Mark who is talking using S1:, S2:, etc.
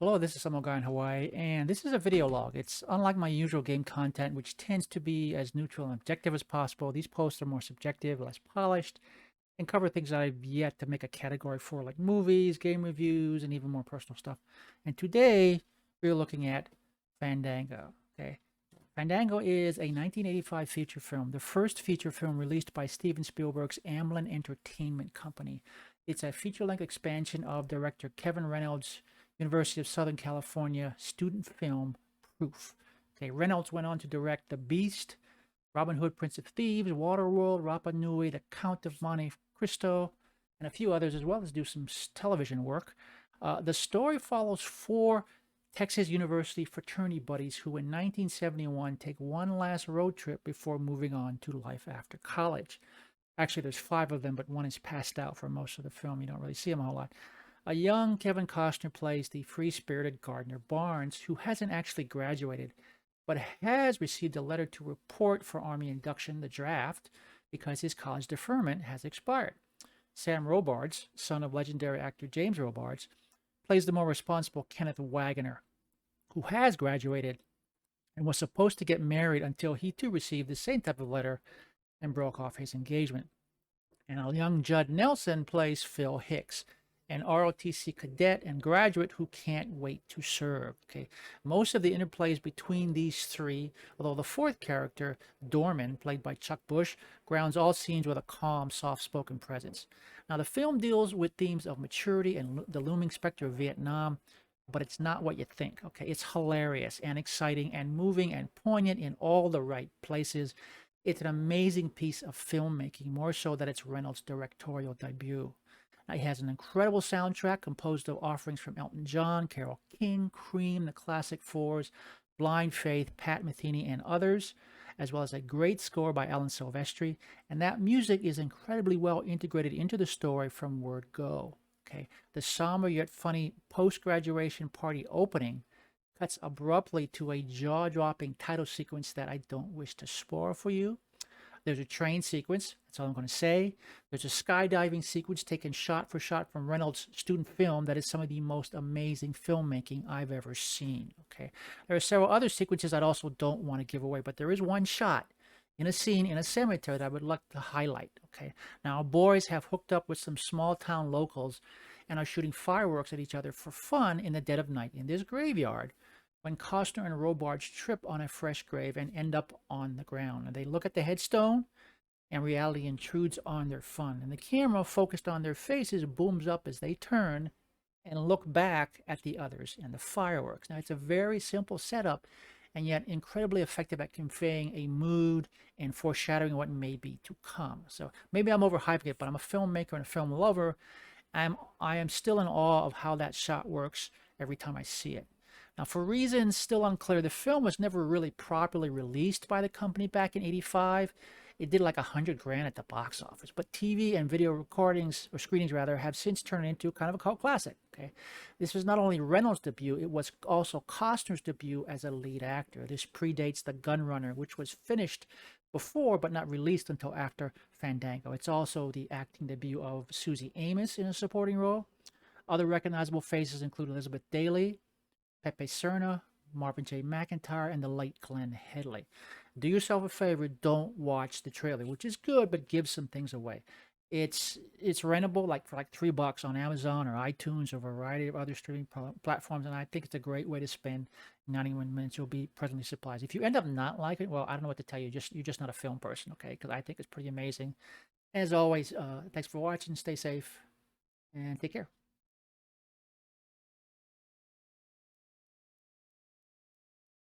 S1: Hello, this is some guy in Hawaii, and this is a video log. It's unlike my usual game content, which tends to be as neutral and objective as possible. These posts are more subjective, less polished, and cover things that I've yet to make a category for, like movies, game reviews, and even more personal stuff. And today, we're looking at Fandango. Okay, Fandango is a 1985 feature film, the first feature film released by Steven Spielberg's Amblin Entertainment Company. It's a feature-length expansion of director Kevin Reynolds' University of Southern California student film Proof. Okay, Reynolds went on to direct The Beast, Robin Hood, Prince of Thieves, Waterworld, Rapa Nui, The Count of Monte Cristo, and a few others, as well as do some television work. The story follows four Texas University fraternity buddies who in 1971 take one last road trip before moving on to life after college. Actually, there's five of them, but one is passed out for most of the film. You don't really see him a whole lot. A young Kevin Costner plays the free-spirited Gardner Barnes, who hasn't actually graduated, but has received a letter to report for Army induction, the draft, because his college deferment has expired. Sam Robards, son of legendary actor James Robards, plays the more responsible Kenneth Wagoner, who has graduated and was supposed to get married until he too received the same type of letter and broke off his engagement. And a young Judd Nelson plays Phil Hicks, an ROTC cadet and graduate who can't wait to serve. Okay, most of the interplays between these three, although the fourth character, Dorman, played by Chuck Bush, grounds all scenes with a calm, soft-spoken presence. Now, the film deals with themes of maturity and the looming specter of Vietnam, but it's not what you think. Okay, it's hilarious and exciting and moving and poignant in all the right places. It's an amazing piece of filmmaking, more so that it's Reynolds' directorial debut. Now, he has an incredible soundtrack composed of offerings from Elton John, Carole King, Cream, the Classic Fours, Blind Faith, Pat Metheny, and others, as well as a great score by Alan Silvestri. And that music is incredibly well integrated into the story from word go. Okay, the somber yet funny post-graduation party opening cuts abruptly to a jaw-dropping title sequence that I don't wish to spoil for you. There's a train sequence. That's all I'm going to say. There's a skydiving sequence taken shot for shot from Reynolds' student film that is some of the most amazing filmmaking I've ever seen. Okay, there are several other sequences I also don't want to give away, but there is one shot in a scene in a cemetery that I would like to highlight. Okay, now boys have hooked up with some small town locals and are shooting fireworks at each other for fun in the dead of night in this graveyard, when Costner and Robards trip on a fresh grave and end up on the ground. And they look at the headstone, and reality intrudes on their fun. And the camera, focused on their faces, booms up as they turn and look back at the others and the fireworks. Now, it's a very simple setup, and yet incredibly effective at conveying a mood and foreshadowing what may be to come. So maybe I'm overhyping it, but I'm a filmmaker and a film lover. I am still in awe of how that shot works every time I see it. Now, for reasons still unclear, the film was never really properly released by the company back in '85. It did like $100,000 at the box office, but TV and video recordings, or screenings rather, have since turned into kind of a cult classic. Okay, this was not only Reynolds' debut, it was also Costner's debut as a lead actor. This predates The Gunrunner, which was finished before but not released until after Fandango. It's also the acting debut of Susie Amos in a supporting role. Other recognizable faces include Elizabeth Daly, Pepe Cerna, Marvin J. McIntyre, and the late Glenn Headley. Do yourself a favor, don't watch the trailer, which is good, but gives some things away. It's rentable for like $3 on Amazon or iTunes or a variety of other streaming platforms, and I think it's a great way to spend 91 minutes. You'll be pleasantly surprised. If you end up not liking it, well, I don't know what to tell you. You're just not a film person, okay? Because I think it's pretty amazing. As always, thanks for watching. Stay safe and take care.